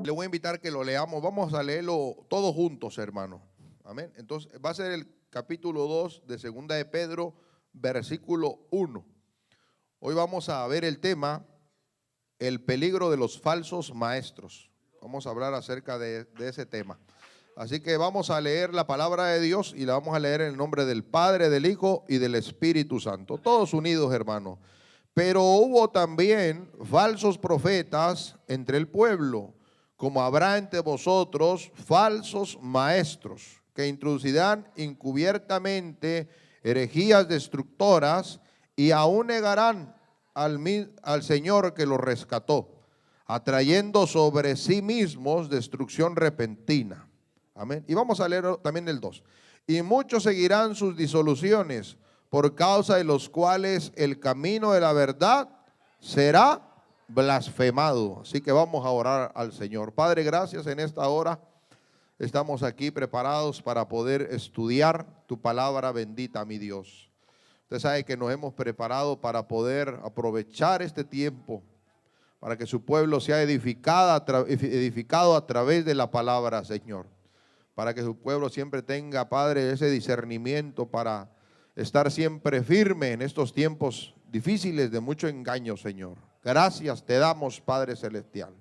le voy a invitar que lo leamos. Vamos a leerlo todos juntos, hermano. Amén. Entonces va a ser el capítulo 2 de Segunda de Pedro, versículo 1. Hoy vamos a ver el tema, el peligro de los falsos maestros. Vamos a hablar acerca de ese tema. Así que vamos a leer la palabra de Dios y la vamos a leer en el nombre del Padre, del Hijo y del Espíritu Santo. Todos unidos, hermano. Pero hubo también falsos profetas entre el pueblo, como habrá entre vosotros falsos maestros, que introducirán encubiertamente herejías destructoras y aún negarán al Señor que los rescató, atrayendo sobre sí mismos destrucción repentina. Amén. Y vamos a leer también el 2. Y muchos seguirán sus disoluciones, por causa de los cuales el camino de la verdad será blasfemado. Así que vamos a orar al Señor. Padre, gracias en esta hora. Estamos aquí preparados para poder estudiar tu palabra bendita, mi Dios. Usted sabe que nos hemos preparado para poder aprovechar este tiempo, para que su pueblo sea edificado a través de la palabra, Señor. Para que su pueblo siempre tenga, Padre, ese discernimiento para estar siempre firme en estos tiempos difíciles de mucho engaño, Señor. Gracias te damos, Padre Celestial.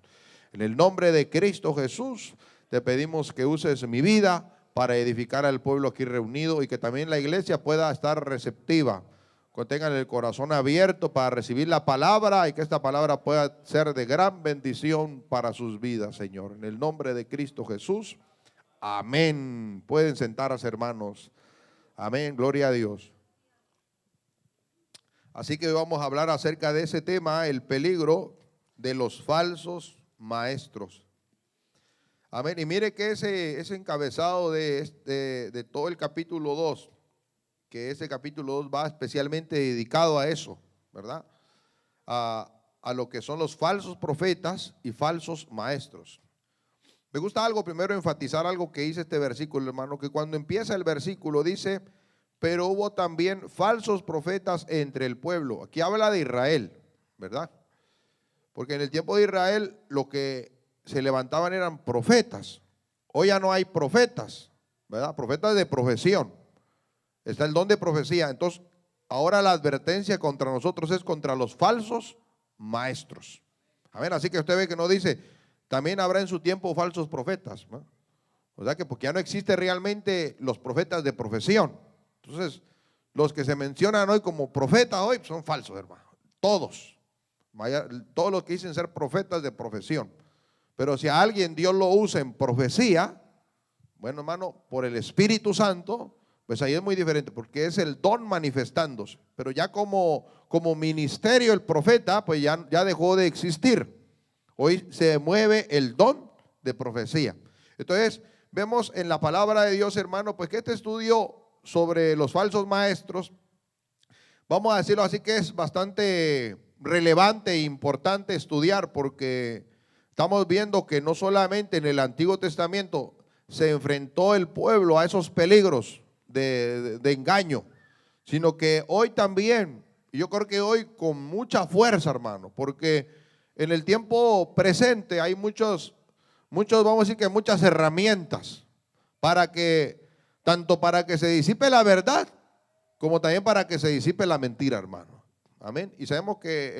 En el nombre de Cristo Jesús, te pedimos que uses mi vida para edificar al pueblo aquí reunido y que también la iglesia pueda estar receptiva, que tengan el corazón abierto para recibir la palabra y que esta palabra pueda ser de gran bendición para sus vidas, Señor. En el nombre de Cristo Jesús, amén. Pueden sentarse, hermanos. Amén, gloria a Dios. Así que hoy vamos a hablar acerca de ese tema, el peligro de los falsos maestros. Amén. Y mire que ese encabezado de todo el capítulo 2, que ese capítulo 2 va especialmente dedicado a eso, ¿verdad? A lo que son los falsos profetas y falsos maestros. Me gusta algo, primero enfatizar algo que dice este versículo, hermano, que cuando empieza el versículo dice, pero hubo también falsos profetas entre el pueblo. Aquí habla de Israel, ¿verdad? Porque en el tiempo de Israel lo que se levantaban eran profetas. Hoy ya no hay profetas, ¿verdad? Profetas de profesión. Está el don de profecía. Entonces, ahora la advertencia contra nosotros es contra los falsos maestros. A ver, así que usted ve que no dice, también habrá en su tiempo falsos profetas, ¿no? O sea que porque ya no existe realmente los profetas de profesión. Entonces, los que se mencionan hoy como profetas hoy son falsos, hermano. Todos los que dicen ser profetas de profesión. Pero si a alguien Dios lo usa en profecía, bueno, hermano, por el Espíritu Santo, pues ahí es muy diferente, porque es el don manifestándose. Pero ya como ministerio el profeta, pues ya dejó de existir. Hoy se mueve el don de profecía. Entonces, vemos en la palabra de Dios, hermano, pues que este estudio sobre los falsos maestros, vamos a decirlo así, que es bastante relevante e importante estudiar, porque estamos viendo que no solamente en el Antiguo Testamento se enfrentó el pueblo a esos peligros de engaño, sino que hoy también, y yo creo que hoy con mucha fuerza, hermano, porque en el tiempo presente hay muchos, vamos a decir que muchas herramientas tanto para que se disipe la verdad, como también para que se disipe la mentira, hermano. Amén. Y sabemos que,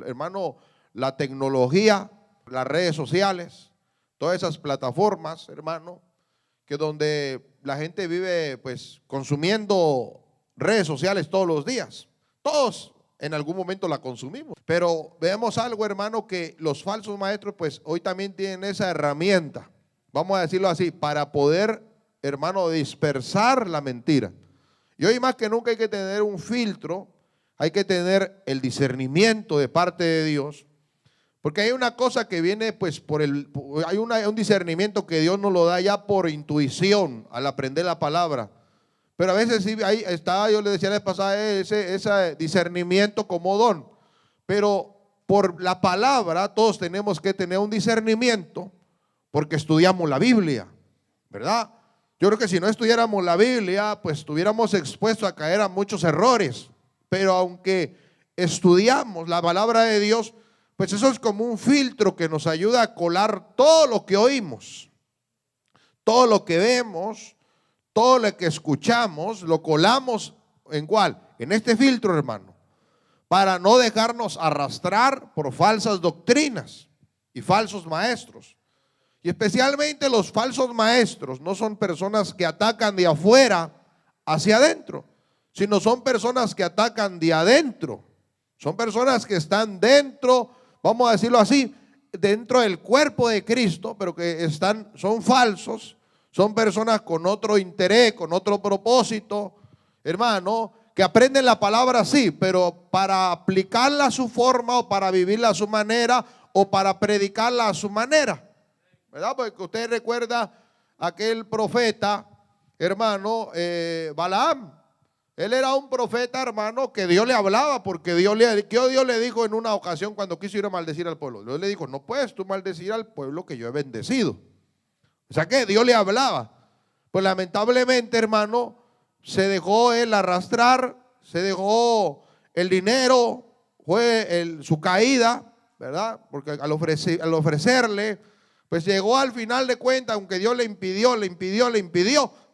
hermano, la tecnología, las redes sociales, todas esas plataformas, hermano, que donde la gente vive pues consumiendo redes sociales todos los días. Todos en algún momento la consumimos. Pero vemos algo, hermano, que los falsos maestros pues hoy también tienen esa herramienta, vamos a decirlo así, para poder, hermano, dispersar la mentira. Y hoy más que nunca hay que tener un filtro, hay que tener el discernimiento de parte de Dios, porque hay una cosa que viene pues hay un discernimiento que Dios nos lo da ya por intuición al aprender la palabra. Pero a veces sí, ahí está, yo le decía la vez pasada, ese discernimiento como don. Pero por la palabra todos tenemos que tener un discernimiento porque estudiamos la Biblia, ¿verdad? Yo creo que si no estudiáramos la Biblia, pues estuviéramos expuestos a caer a muchos errores. Pero aunque estudiamos la palabra de Dios, pues eso es como un filtro que nos ayuda a colar todo lo que oímos, todo lo que vemos, todo lo que escuchamos, lo colamos ¿en cuál? En este filtro, hermano, para no dejarnos arrastrar por falsas doctrinas y falsos maestros. Y especialmente los falsos maestros no son personas que atacan de afuera hacia adentro, sino son personas que atacan de adentro. Son personas que están dentro, vamos a decirlo así, dentro del cuerpo de Cristo, pero que son falsos, son personas con otro interés, con otro propósito, hermano, que aprenden la palabra sí, pero para aplicarla a su forma o para vivirla a su manera o para predicarla a su manera, ¿verdad? Porque usted recuerda aquel profeta, hermano, Balaam. Él era un profeta, hermano, que Dios le hablaba, porque Dios le dijo en una ocasión cuando quiso ir a maldecir al pueblo. Dios le dijo, no puedes tú maldecir al pueblo que yo he bendecido. O sea que Dios le hablaba. Pues lamentablemente, hermano, se dejó él arrastrar, se dejó el dinero, fue su caída, ¿verdad? Porque al ofrecerle, pues llegó al final de cuentas, aunque Dios le impidió,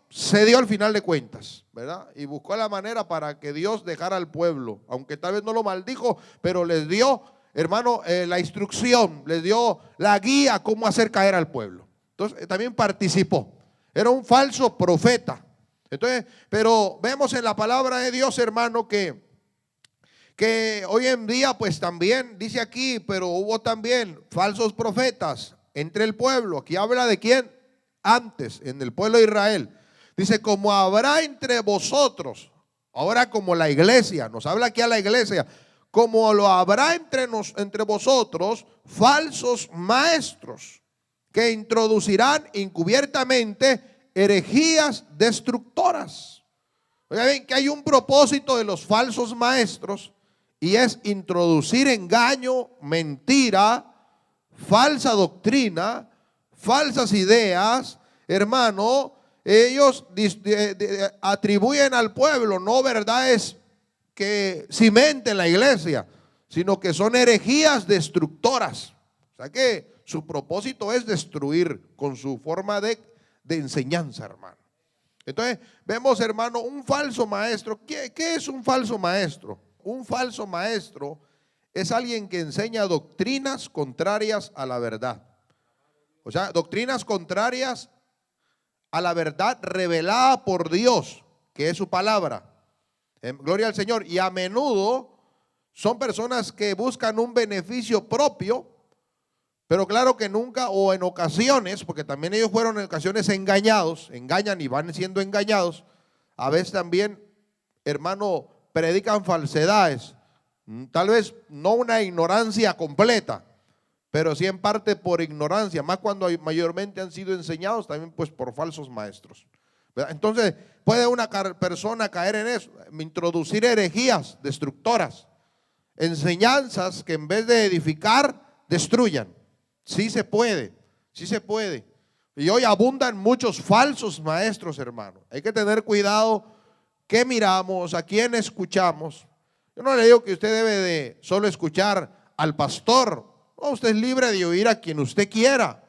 se dio al final de cuentas, ¿verdad? Y buscó la manera para que Dios dejara al pueblo, aunque tal vez no lo maldijo, pero les dio, hermano, la instrucción, les dio la guía cómo hacer caer al pueblo. Entonces también participó, era un falso profeta. Entonces, pero vemos en la palabra de Dios, hermano, que hoy en día pues también dice aquí, pero hubo también falsos profetas entre el pueblo. Aquí habla de quién, antes en el pueblo de Israel. Dice, como habrá entre vosotros, ahora como la iglesia, nos habla aquí a la iglesia, como lo habrá entre vosotros falsos maestros que introducirán encubiertamente herejías destructoras. Oigan bien, que hay un propósito de los falsos maestros y es introducir engaño, mentira, falsa doctrina, falsas ideas, hermano. Ellos atribuyen al pueblo no verdades que cimenten la iglesia, sino que son herejías destructoras. O sea que su propósito es destruir con su forma de enseñanza, hermano. Entonces vemos, hermano, un falso maestro. ¿Qué es un falso maestro? Un falso maestro es alguien que enseña doctrinas contrarias a la verdad. O sea, doctrinas contrarias a la verdad revelada por Dios, que es su palabra. Gloria al Señor. Y a menudo son personas que buscan un beneficio propio, pero claro que nunca, o en ocasiones, porque también ellos fueron en ocasiones engañados, engañan y van siendo engañados. A veces también, hermano, predican falsedades. Tal vez no una ignorancia completa, pero sí en parte por ignorancia, más cuando mayormente han sido enseñados también pues por falsos maestros, ¿verdad? Entonces puede una persona caer en eso, introducir herejías destructoras, enseñanzas que en vez de edificar, destruyan. Sí se puede, sí se puede. Y hoy abundan muchos falsos maestros, hermano. Hay que tener cuidado qué miramos, a quién escuchamos. Yo no le digo que usted debe de solo escuchar al pastor. No, usted es libre de oír a quien usted quiera,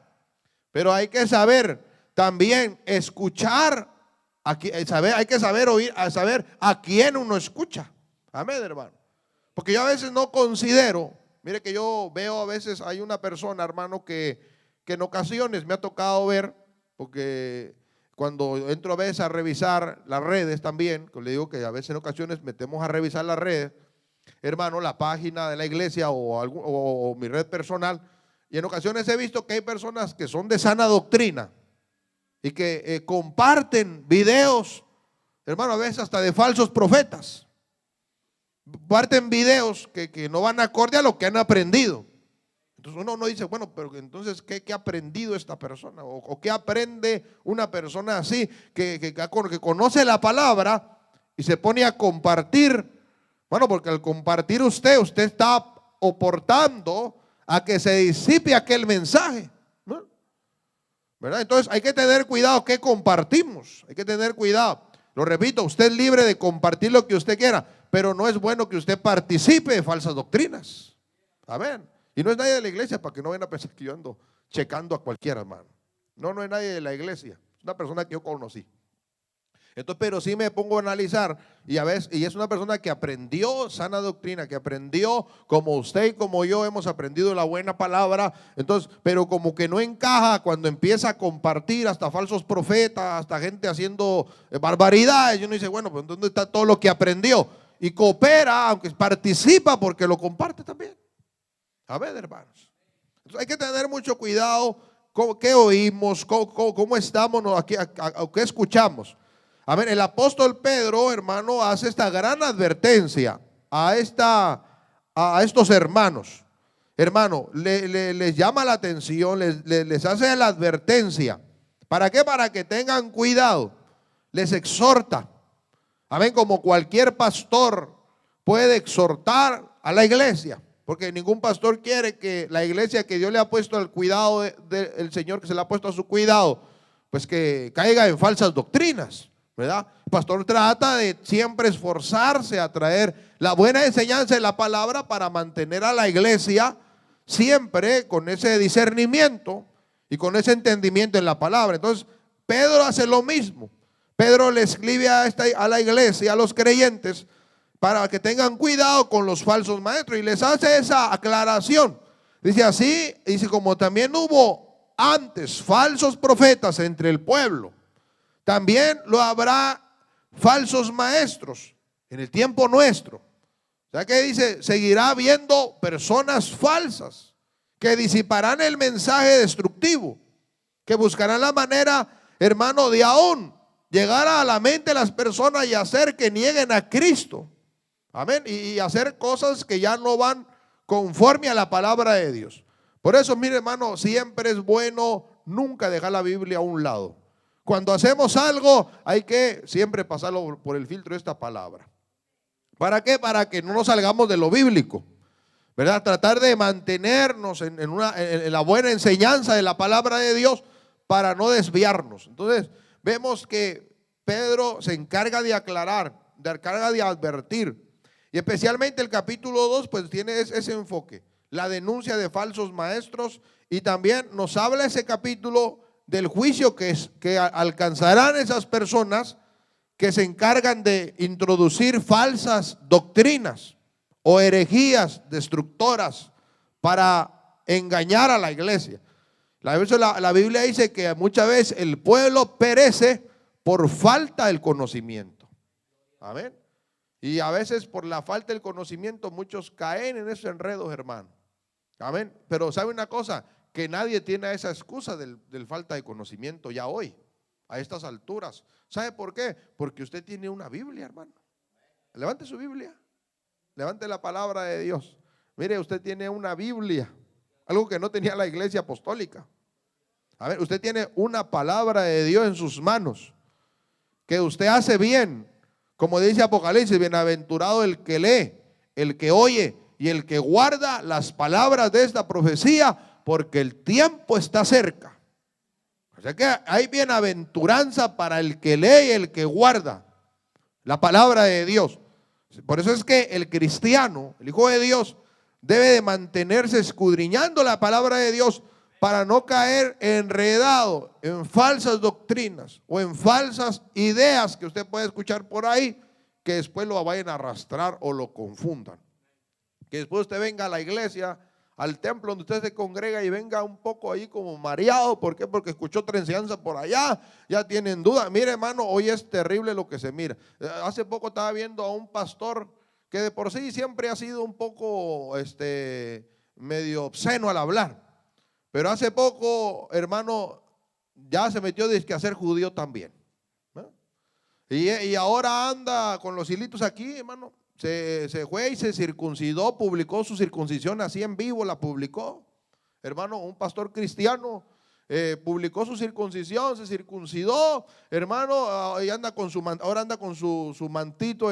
pero hay que saber también escuchar, hay que saber oír, saber a quién uno escucha. Amén, hermano. Porque yo a veces no considero, mire que yo veo a veces hay una persona, hermano, que en ocasiones me ha tocado ver, porque cuando entro a veces a revisar las redes también, que le digo que a veces en ocasiones metemos a revisar las redes, hermano, la página de la iglesia o mi red personal, y en ocasiones he visto que hay personas que son de sana doctrina y que comparten videos, hermano, a veces hasta de falsos profetas. Comparten videos que no van acorde a lo que han aprendido. Entonces uno dice, bueno, pero entonces ¿qué ha aprendido esta persona? ¿O qué aprende una persona así que conoce la palabra y se pone a compartir? Bueno, porque al compartir usted está aportando a que se disipe aquel mensaje, ¿no? ¿Verdad? Entonces hay que tener cuidado que compartimos, hay que tener cuidado. Lo repito, usted es libre de compartir lo que usted quiera, pero no es bueno que usted participe de falsas doctrinas. Amén. Y no es nadie de la iglesia, para que no vayan a pensar que yo ando checando a cualquiera, hermano. No, no es nadie de la iglesia, es una persona que yo conocí. Entonces, pero sí me pongo a analizar y a veces, y es una persona que aprendió sana doctrina, que aprendió como usted y como yo hemos aprendido la buena palabra. Entonces, pero como que no encaja cuando empieza a compartir hasta falsos profetas, hasta gente haciendo barbaridades. Y uno dice, bueno, pues ¿dónde está todo lo que aprendió? Y coopera, aunque participa porque lo comparte también. A ver, hermanos. Entonces, hay que tener mucho cuidado con qué oímos, cómo estamos, qué escuchamos. A ver, el apóstol Pedro, hermano, hace esta gran advertencia a estos hermanos. Hermano, les llama la atención, les hace la advertencia. ¿Para qué? Para que tengan cuidado. Les exhorta. Amén, como cualquier pastor puede exhortar a la iglesia. Porque ningún pastor quiere que la iglesia que Dios le ha puesto al cuidado del Señor, que se le ha puesto a su cuidado, pues que caiga en falsas doctrinas, ¿verdad? El pastor trata de siempre esforzarse a traer la buena enseñanza de la palabra para mantener a la iglesia siempre con ese discernimiento y con ese entendimiento en la palabra. Entonces, Pedro hace lo mismo. Pedro le escribe a la iglesia, a los creyentes, para que tengan cuidado con los falsos maestros, y les hace esa aclaración. Dice así, dice, como también hubo antes falsos profetas entre el pueblo, también lo habrá falsos maestros en el tiempo nuestro. O sea que dice, seguirá habiendo personas falsas que disiparán el mensaje destructivo, que buscarán la manera, hermano, de aún llegar a la mente de las personas y hacer que nieguen a Cristo. Amén. Y hacer cosas que ya no van conforme a la palabra de Dios. Por eso, mire, hermano, siempre es bueno nunca dejar la Biblia a un lado. Cuando hacemos algo, hay que siempre pasarlo por el filtro de esta palabra. ¿Para qué? Para que no nos salgamos de lo bíblico, ¿verdad? Tratar de mantenernos en la buena enseñanza de la palabra de Dios para no desviarnos. Entonces, vemos que Pedro se encarga de aclarar, se encarga de advertir. Y especialmente el capítulo 2 pues tiene ese enfoque, la denuncia de falsos maestros, y también nos habla ese capítulo del juicio que alcanzarán esas personas que se encargan de introducir falsas doctrinas o herejías destructoras para engañar a la iglesia. La Biblia dice que muchas veces el pueblo perece por falta del conocimiento. Amén. Y a veces por la falta del conocimiento muchos caen en esos enredos, hermano. Amén. Pero ¿sabe una cosa? Que nadie tiene esa excusa del falta de conocimiento ya hoy, a estas alturas. ¿Sabe por qué? Porque usted tiene una Biblia, hermano. Levante su Biblia. Levante la palabra de Dios. Mire, usted tiene una Biblia, algo que no tenía la iglesia apostólica. A ver, usted tiene una palabra de Dios en sus manos, que usted hace bien. Como dice Apocalipsis, bienaventurado el que lee, el que oye y el que guarda las palabras de esta profecía, porque el tiempo está cerca. O sea que hay bienaventuranza para el que lee y el que guarda la palabra de Dios. Por eso es que el cristiano, el hijo de Dios, debe de mantenerse escudriñando la palabra de Dios para no caer enredado en falsas doctrinas o en falsas ideas que usted puede escuchar por ahí, que después lo vayan a arrastrar o lo confundan. Que después usted venga a la iglesia, al templo donde usted se congrega, y venga un poco ahí como mareado. ¿Por qué? Porque escuchó otra enseñanza por allá, ya tienen duda. Mire, hermano, hoy es terrible lo que se mira. Hace poco estaba viendo a un pastor que de por sí siempre ha sido un poco medio obsceno al hablar. Pero hace poco, hermano, ya se metió a ser judío también. Y ahora anda con los hilitos aquí, hermano. Se fue y se circuncidó, publicó su circuncisión así en vivo, la publicó. Hermano, un pastor cristiano publicó su circuncisión, se circuncidó, hermano, y ahora anda con su mantito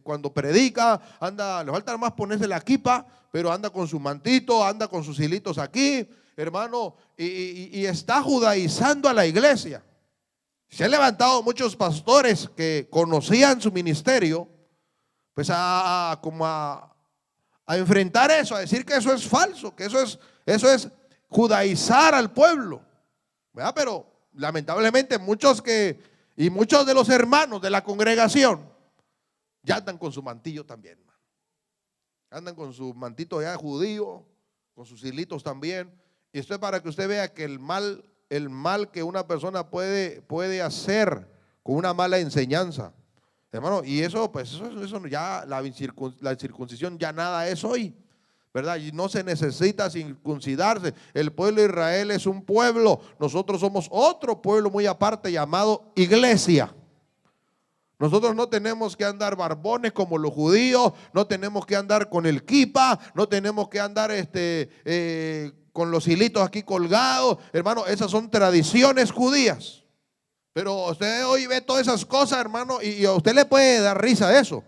cuando predica, le falta más ponerse la kipa, pero anda con su mantito, anda con sus hilitos aquí, hermano, y está judaizando a la iglesia. Se han levantado muchos pastores que conocían su ministerio, pues como a a enfrentar eso, a decir que eso es falso, que eso es judaizar al pueblo, ¿verdad? Pero lamentablemente muchos de los hermanos de la congregación ya andan con su mantillo también, andan con su mantito ya judío, con sus hilitos también. Y esto es para que usted vea que el mal que una persona puede hacer con una mala enseñanza, hermano, y eso ya la circuncisión ya nada es hoy, ¿verdad? Y no se necesita circuncidarse. El pueblo de Israel es un pueblo, nosotros somos otro pueblo muy aparte llamado iglesia. Nosotros no tenemos que andar barbones como los judíos, no tenemos que andar con el kipa, no tenemos que andar con los hilitos aquí colgados. Hermano, esas son tradiciones judías. Pero usted hoy ve todas esas cosas, hermano, y a usted le puede dar risa de eso.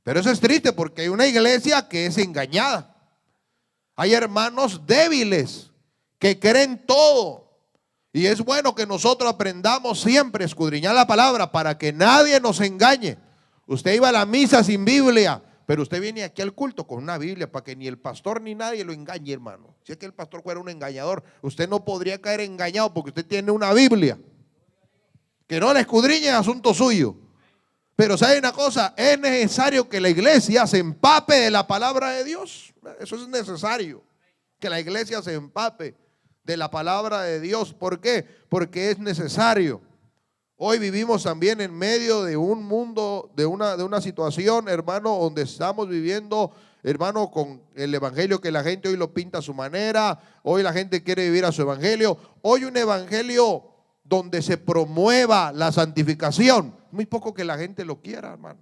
Pero eso es triste porque hay una iglesia que es engañada. Hay hermanos débiles que creen todo. Y es bueno que nosotros aprendamos siempre a escudriñar la palabra para que nadie nos engañe. Usted iba a la misa sin Biblia, pero usted viene aquí al culto con una Biblia para que ni el pastor ni nadie lo engañe, hermano. Si es que el pastor fuera un engañador, usted no podría caer engañado porque usted tiene una Biblia. Que no la escudriñe es asunto suyo. Pero ¿sabe una cosa? Es necesario que la iglesia se empape de la palabra de Dios. Eso es necesario, que la iglesia se empape de la palabra de Dios. ¿Por qué? Porque es necesario. Hoy vivimos también en medio de un mundo, de una situación, hermano, donde estamos viviendo, hermano, con el evangelio que la gente hoy lo pinta a su manera. Hoy la gente quiere vivir a su evangelio. Hoy un evangelio donde se promueva la santificación. Muy poco que la gente lo quiera, hermano.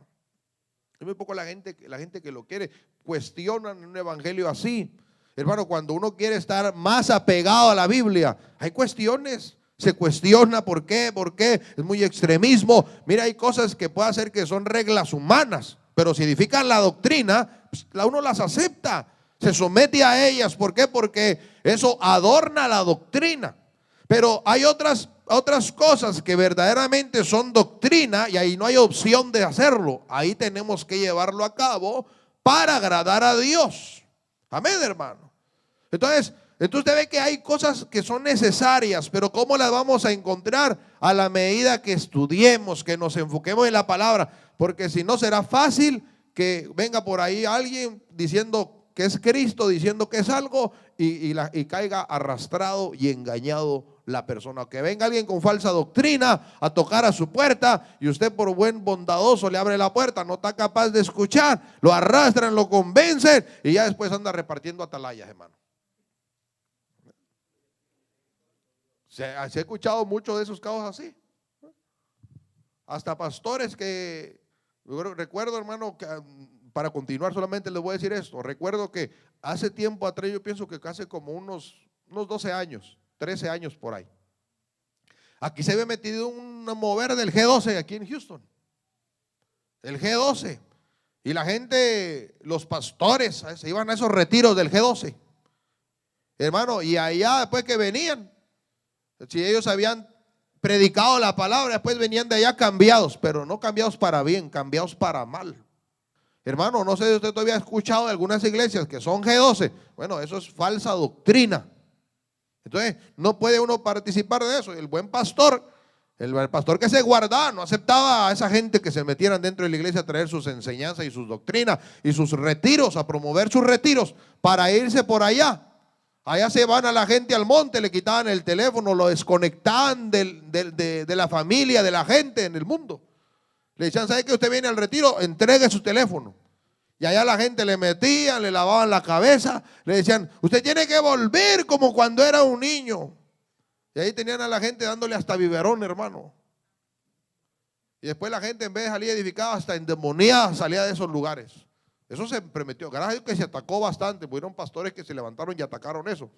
Es muy poco la gente que lo quiere. Cuestionan un evangelio así. Hermano, cuando uno quiere estar más apegado a la Biblia, hay cuestiones. Se cuestiona por qué, es muy extremismo. Mira, hay cosas que puede hacer que son reglas humanas, pero si edifican la doctrina, pues, uno las acepta, se somete a ellas. ¿Por qué? Porque eso adorna la doctrina. Pero hay otras cosas que verdaderamente son doctrina y ahí no hay opción de hacerlo. Ahí tenemos que llevarlo a cabo para agradar a Dios. Amén, hermano. Entonces usted ve que hay cosas que son necesarias, pero ¿cómo las vamos a encontrar? A la medida que estudiemos, que nos enfoquemos en la palabra, porque si no será fácil que venga por ahí alguien diciendo que es Cristo, diciendo que es algo y caiga arrastrado y engañado la persona. Que venga alguien con falsa doctrina a tocar a su puerta y usted por buen bondadoso le abre la puerta, no está capaz de escuchar, lo arrastran, lo convencen y ya después anda repartiendo atalayas, hermano. Se ha escuchado mucho de esos casos así. Hasta pastores que, recuerdo, hermano, que para continuar solamente les voy a decir esto. Recuerdo que hace tiempo atrás, yo pienso que hace como unos 12 años, 13 años por ahí. Aquí se había metido un mover del G12 aquí en Houston. El G12. Y la gente, los pastores, se iban a esos retiros del G12. Hermano, y allá después que venían, si ellos habían predicado la palabra, después venían de allá cambiados, pero no cambiados para bien, cambiados para mal. Hermano, no sé si usted todavía ha escuchado de algunas iglesias que son G12. Bueno, eso es falsa doctrina. Entonces, no puede uno participar de eso. El buen pastor, el pastor que se guardaba, no aceptaba a esa gente que se metieran dentro de la iglesia a traer sus enseñanzas y sus doctrinas y sus retiros, a promover sus retiros para irse por allá. Allá se van a la gente al monte, le quitaban el teléfono, lo desconectaban de la familia, de la gente en el mundo. Le decían, ¿sabe que usted viene al retiro? Entregue su teléfono. Y allá la gente le metían, le lavaban la cabeza, le decían, usted tiene que volver como cuando era un niño. Y ahí tenían a la gente dándole hasta biberón, hermano. Y después la gente, en vez de salir edificada, hasta endemoniada, salía de esos lugares. Eso se prometió. Gracias a Dios que se atacó bastante. Hubieron pastores que se levantaron y atacaron eso.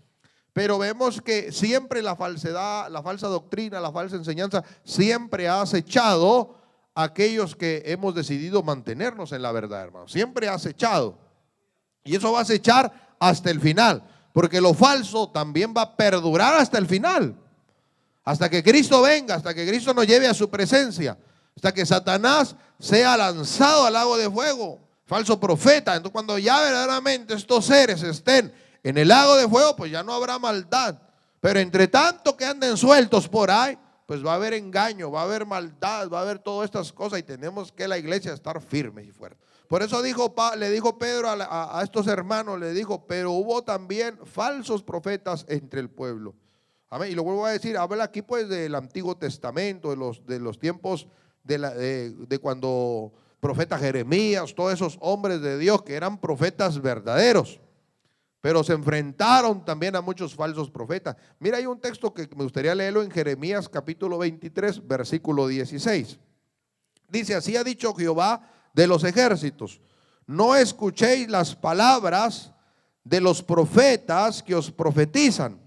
Pero vemos que siempre la falsedad, la falsa doctrina, la falsa enseñanza, siempre ha acechado a aquellos que hemos decidido mantenernos en la verdad, hermano. Siempre ha acechado. Y eso va a acechar hasta el final. Porque lo falso también va a perdurar hasta el final. Hasta que Cristo venga, hasta que Cristo nos lleve a su presencia. Hasta que Satanás sea lanzado al lago de fuego. falso profeta. Entonces cuando ya verdaderamente estos seres estén en el lago de fuego, pues ya no habrá maldad. Pero entre tanto que anden sueltos por ahí, pues va a haber engaño, va a haber maldad, va a haber todas estas cosas, y tenemos que la iglesia estar firme y fuerte. Por eso le dijo Pedro a estos hermanos, le dijo, pero hubo también falsos profetas entre el pueblo. Amén. Y lo vuelvo a decir, habla aquí pues del Antiguo Testamento, de los tiempos de cuando profeta Jeremías, todos esos hombres de Dios que eran profetas verdaderos, pero se enfrentaron también a muchos falsos profetas. Mira, hay un texto que me gustaría leerlo en Jeremías capítulo 23, versículo 16. Dice, así ha dicho Jehová de los ejércitos, no escuchéis las palabras de los profetas que os profetizan,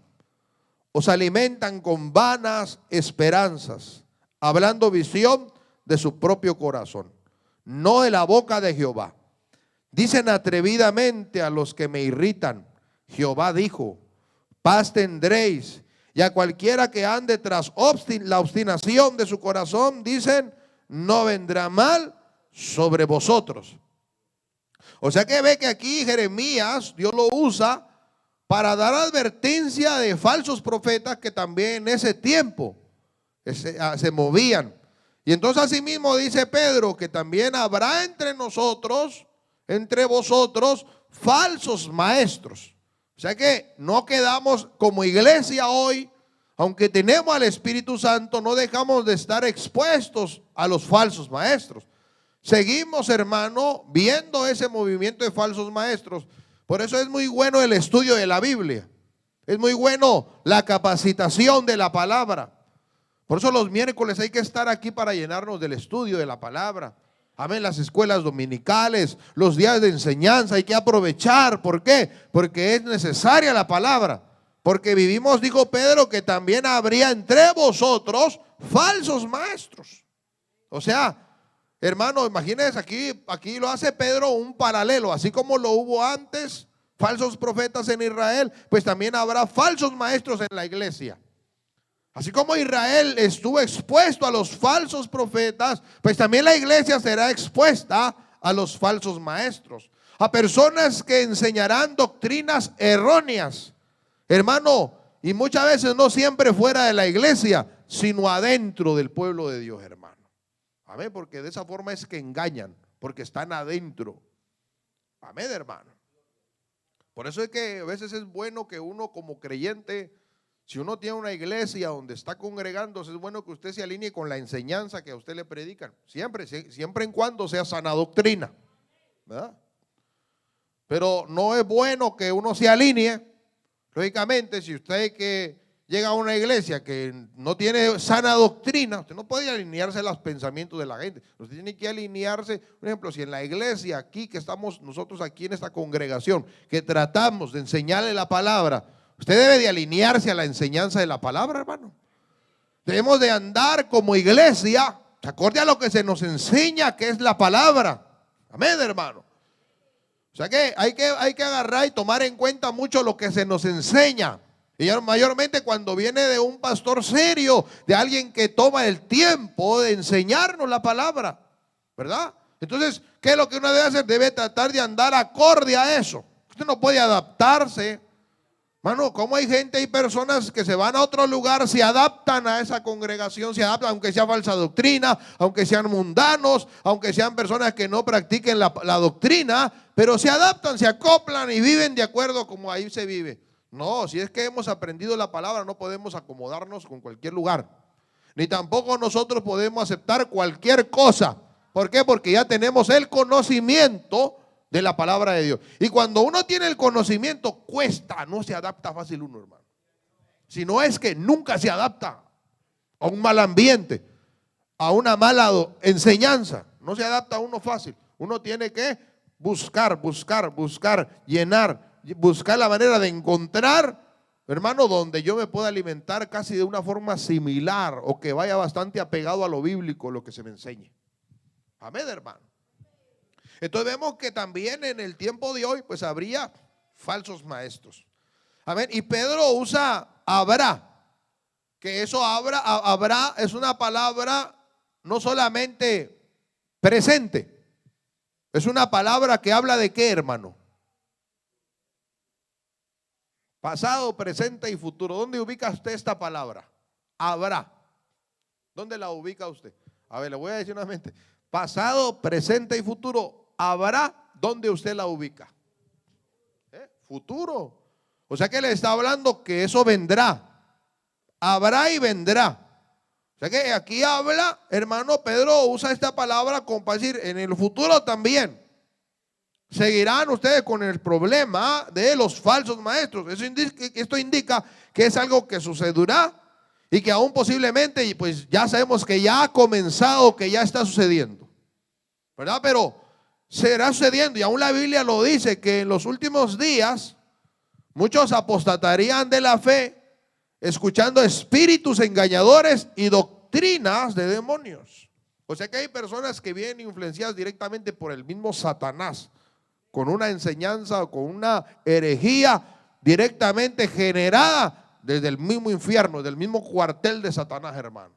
os alimentan con vanas esperanzas, hablando visión de su propio corazón, no de la boca de Jehová. Dicen atrevidamente a los que me irritan, Jehová dijo, paz tendréis. Y a cualquiera que ande tras la obstinación de su corazón, dicen, no vendrá mal sobre vosotros. O sea que ve que aquí Jeremías, Dios lo usa para dar advertencia de falsos profetas que también en ese tiempo se movían. Y entonces asimismo dice Pedro que también habrá entre nosotros, entre vosotros, falsos maestros. O sea que no quedamos como iglesia hoy, aunque tenemos al Espíritu Santo, no dejamos de estar expuestos a los falsos maestros. Seguimos, hermano, viendo ese movimiento de falsos maestros. Por eso es muy bueno el estudio de la Biblia. Es muy bueno la capacitación de la palabra. Por eso los miércoles hay que estar aquí para llenarnos del estudio de la palabra. Amén, las escuelas dominicales, los días de enseñanza hay que aprovechar. ¿Por qué? Porque es necesaria la palabra. Porque vivimos, dijo Pedro, que también habría entre vosotros falsos maestros. O sea, hermano, imagínense, aquí lo hace Pedro un paralelo, así como lo hubo antes, falsos profetas en Israel, pues también habrá falsos maestros en la iglesia. Así como Israel estuvo expuesto a los falsos profetas, pues también la iglesia será expuesta a los falsos maestros, a personas que enseñarán doctrinas erróneas, hermano, y muchas veces no siempre fuera de la iglesia, sino adentro del pueblo de Dios, hermano. Amén, porque de esa forma es que engañan, porque están adentro. Amén, hermano. Por eso es que a veces es bueno que uno como creyente, si uno tiene una iglesia donde está congregándose, es bueno que usted se alinee con la enseñanza que a usted le predican. Siempre en cuando sea sana doctrina, ¿verdad? Pero no es bueno que uno se alinee. Lógicamente, si usted que llega a una iglesia que no tiene sana doctrina, usted no puede alinearse a los pensamientos de la gente. Usted tiene que alinearse, por ejemplo, si en la iglesia aquí que estamos nosotros aquí en esta congregación, que tratamos de enseñarle la palabra, usted debe de alinearse a la enseñanza de la palabra, hermano. Debemos de andar como iglesia, acorde a lo que se nos enseña, que es la palabra. Amén, hermano. O sea que hay que agarrar y tomar en cuenta mucho lo que se nos enseña. Y mayormente cuando viene de un pastor serio, de alguien que toma el tiempo de enseñarnos la palabra, ¿verdad? Entonces, ¿qué es lo que uno debe hacer? Debe tratar de andar acorde a eso. Usted no puede adaptarse. Mano, como hay gente, hay personas que se van a otro lugar, se adaptan a esa congregación, se adaptan aunque sea falsa doctrina, aunque sean mundanos, aunque sean personas que no practiquen la doctrina, pero se adaptan, se acoplan y viven de acuerdo como ahí se vive. No, si es que hemos aprendido la palabra, no podemos acomodarnos con cualquier lugar. Ni tampoco nosotros podemos aceptar cualquier cosa. ¿Por qué? Porque ya tenemos el conocimiento de la palabra de Dios. Y cuando uno tiene el conocimiento, cuesta, no se adapta fácil uno, hermano. Si no es que nunca se adapta a un mal ambiente, a una mala enseñanza. No se adapta a uno fácil. Uno tiene que buscar, llenar, buscar la manera de encontrar, hermano, donde yo me pueda alimentar casi de una forma similar o que vaya bastante apegado a lo bíblico, lo que se me enseñe. Amén, hermano. Entonces vemos que también en el tiempo de hoy pues habría falsos maestros. Amén. Y Pedro usa habrá, que eso habrá es una palabra no solamente presente, Es una palabra que habla de qué, hermano. Pasado, presente y futuro. ¿Dónde ubica usted esta palabra? Habrá. ¿Dónde la ubica usted? A ver, le voy a decir nuevamente. Pasado, presente y futuro. Habrá. ¿Dónde usted la ubica? Futuro. O sea que le está hablando que eso vendrá. Habrá y vendrá. O sea que aquí habla, hermano, Pedro usa esta palabra como para decir, en el futuro también seguirán ustedes con el problema de los falsos maestros. Esto indica que es algo que sucederá y que aún posiblemente, pues ya sabemos que ya ha comenzado, que ya está sucediendo, ¿verdad? Pero será sucediendo, y aún la Biblia lo dice, que en los últimos días muchos apostatarían de la fe, escuchando espíritus engañadores y doctrinas de demonios. O sea que hay personas que vienen influenciadas directamente por el mismo Satanás, con una enseñanza o con una herejía directamente generada desde el mismo infierno, del mismo cuartel de Satanás, hermano.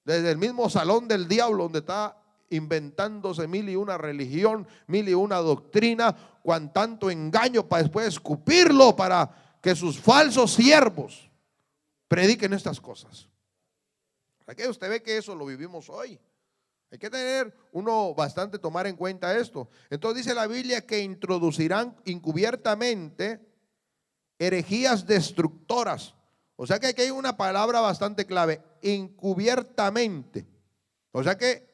Desde el mismo salón del diablo, donde está inventándose mil y una religión, mil y una doctrina, cuan tanto engaño para después escupirlo para que sus falsos siervos prediquen estas cosas. Aquí usted ve que eso lo vivimos hoy. Hay que tener uno bastante tomar en cuenta esto. Entonces dice la Biblia que introducirán encubiertamente herejías destructoras. O sea que aquí hay una palabra bastante clave, encubiertamente. O sea que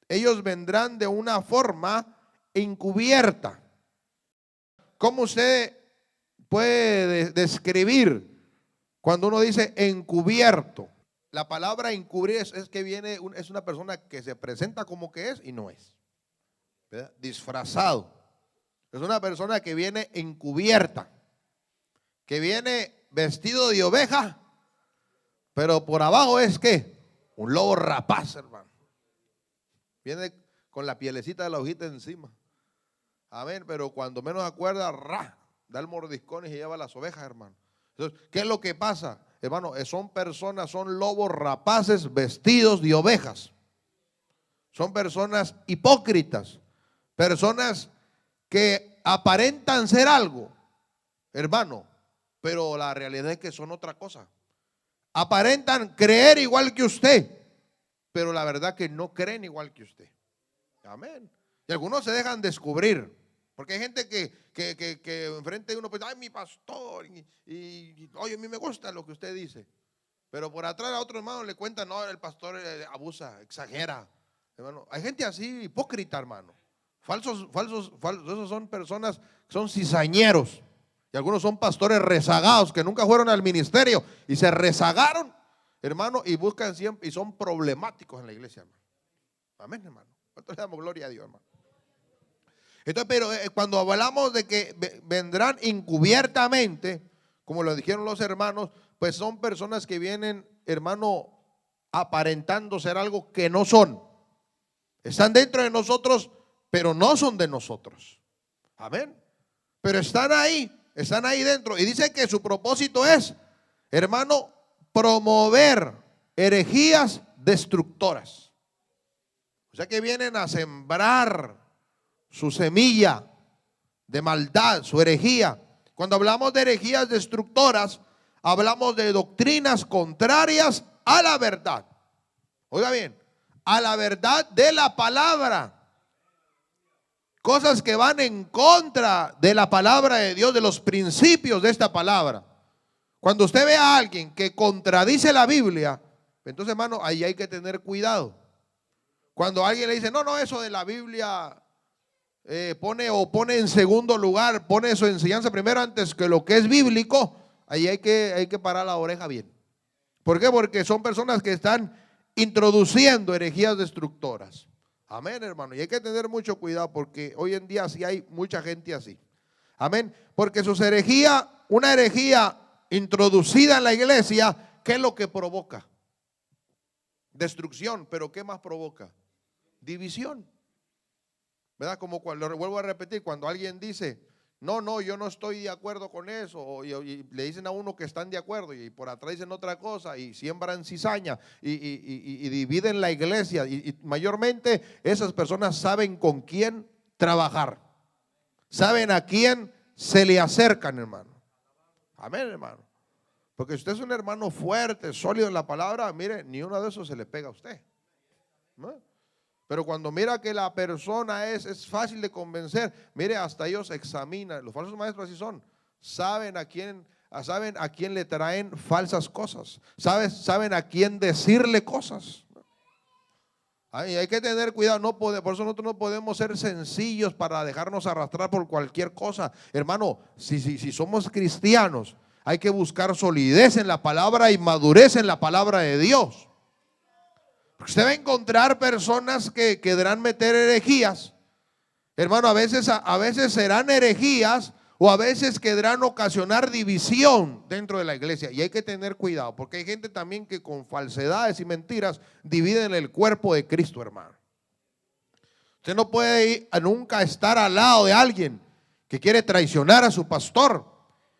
ellos vendrán de una forma encubierta. ¿Cómo usted puede describir cuando uno dice encubierto? La palabra encubrir es que viene, es una persona que se presenta como que es y no es, ¿verdad? Disfrazado. Es una persona que viene encubierta, que viene vestido de oveja, pero por abajo es ¿qué? Un lobo rapaz, hermano. Viene con la pielecita de la hojita encima. Amén, pero cuando menos acuerda, da el mordiscón y se lleva las ovejas, hermano. Entonces, ¿qué es lo que pasa? Hermano, son personas, son lobos rapaces vestidos de ovejas. Son personas hipócritas, personas que aparentan ser algo, hermano, pero la realidad es que son otra cosa. Aparentan creer igual que usted, pero la verdad que no creen igual que usted. Amén. Y algunos se dejan descubrir. Porque hay gente que enfrente de uno, pues, ay, mi pastor, y oye, a mí me gusta lo que usted dice. Pero por atrás a otro hermano le cuentan, no, el pastor abusa, exagera. Hermano, hay gente así, hipócrita, hermano. Falsos, esos son personas que son cizañeros. Y algunos son pastores rezagados que nunca fueron al ministerio y se rezagaron, hermano, y buscan siempre, y son problemáticos en la iglesia, hermano. Amén, hermano. ¿Cuánto le damos gloria a Dios, hermano? Entonces, pero cuando hablamos de que vendrán encubiertamente, como lo dijeron los hermanos, pues son personas que vienen, hermano, aparentando ser algo que no son. Están dentro de nosotros, pero no son de nosotros. Amén. Pero están ahí dentro. Y dice que su propósito es, hermano, promover herejías destructoras. O sea que vienen a sembrar su semilla de maldad, su herejía. Cuando hablamos de herejías destructoras, hablamos de doctrinas contrarias a la verdad. Oiga bien, a la verdad de la palabra. Cosas que van en contra de la palabra de Dios, de los principios de esta palabra. Cuando usted ve a alguien que contradice la Biblia, entonces, hermano, ahí hay que tener cuidado. Cuando alguien le dice, no, eso de la Biblia pone en segundo lugar, pone su enseñanza primero antes que lo que es bíblico, ahí hay que parar la oreja bien. ¿Por qué? Porque son personas que están introduciendo herejías destructoras. Amén, hermano. Y hay que tener mucho cuidado porque hoy en día sí hay mucha gente así. Amén. Porque sus herejías, una herejía introducida en la iglesia, ¿qué es lo que provoca? Destrucción. Pero ¿qué más provoca? División. ¿Verdad? Como cuando, vuelvo a repetir, cuando alguien dice, no, yo no estoy de acuerdo con eso, y le dicen a uno que están de acuerdo y por atrás dicen otra cosa y siembran cizaña y dividen la iglesia y mayormente esas personas saben con quién trabajar. Saben a quién se le acercan, hermano. Amén, hermano. Porque si usted es un hermano fuerte, sólido en la palabra, mire, ni uno de esos se le pega a usted, ¿no? Pero cuando mira que la persona es fácil de convencer, mire, hasta ellos examinan. Los falsos maestros así son. Saben a quién le traen falsas cosas. Saben a quién decirle cosas. Hay que tener cuidado, por eso nosotros no podemos ser sencillos para dejarnos arrastrar por cualquier cosa. Hermano, si somos cristianos, hay que buscar solidez en la palabra y madurez en la palabra de Dios. Usted va a encontrar personas que querrán meter herejías. Hermano, a veces serán herejías o a veces querrán ocasionar división dentro de la iglesia. Y hay que tener cuidado, porque hay gente también que con falsedades y mentiras dividen el cuerpo de Cristo, hermano. Usted no puede nunca estar al lado de alguien que quiere traicionar a su pastor,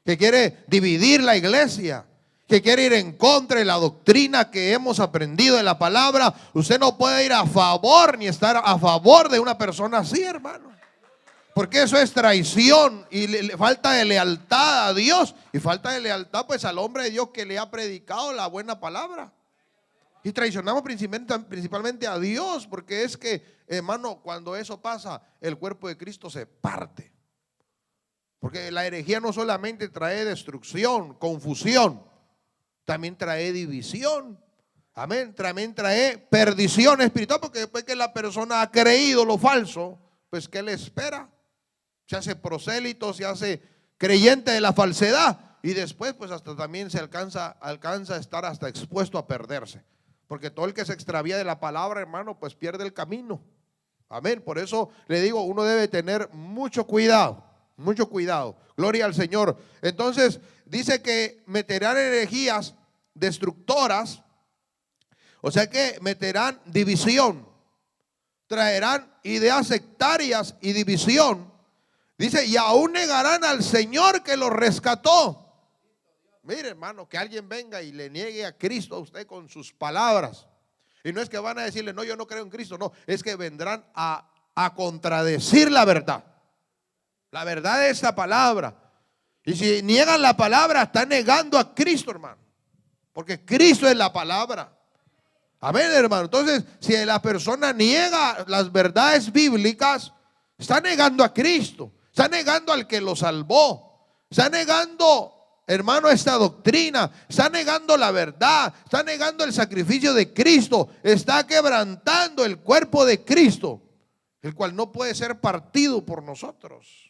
que quiere dividir la iglesia, que quiere ir en contra de la doctrina que hemos aprendido en la palabra. Usted no puede ir a favor ni estar a favor de una persona así, hermano, porque eso es traición y falta de lealtad a Dios y falta de lealtad pues al hombre de Dios que le ha predicado la buena palabra. Y traicionamos principalmente a Dios, porque es que, hermano, cuando eso pasa, el cuerpo de Cristo se parte. Porque la herejía no solamente trae destrucción, confusión, también trae división. Amén. También trae perdición espiritual, porque después que la persona ha creído lo falso, pues ¿qué le espera? Se hace prosélito, se hace creyente de la falsedad y después pues hasta también se alcanza a estar hasta expuesto a perderse. Porque todo el que se extravía de la palabra, hermano, pues pierde el camino. Amén. Por eso le digo, uno debe tener mucho cuidado. Mucho cuidado, gloria al Señor. Entonces dice que meterán herejías destructoras, o sea que meterán división, traerán ideas sectarias y división. Dice, y aún negarán al Señor que los rescató. Mire, hermano, que alguien venga y le niegue a Cristo a usted con sus palabras. Y no es que van a decirle, no, yo no creo en Cristo, no, es que vendrán a contradecir la verdad. La verdad de esta palabra. Y si niegan la palabra, están negando a Cristo, hermano. Porque Cristo es la palabra. Amén, hermano. Entonces, si la persona niega las verdades bíblicas, está negando a Cristo. Está negando al que lo salvó. Está negando, hermano, esta doctrina. Está negando la verdad. Está negando el sacrificio de Cristo. Está quebrantando el cuerpo de Cristo, el cual no puede ser partido por nosotros.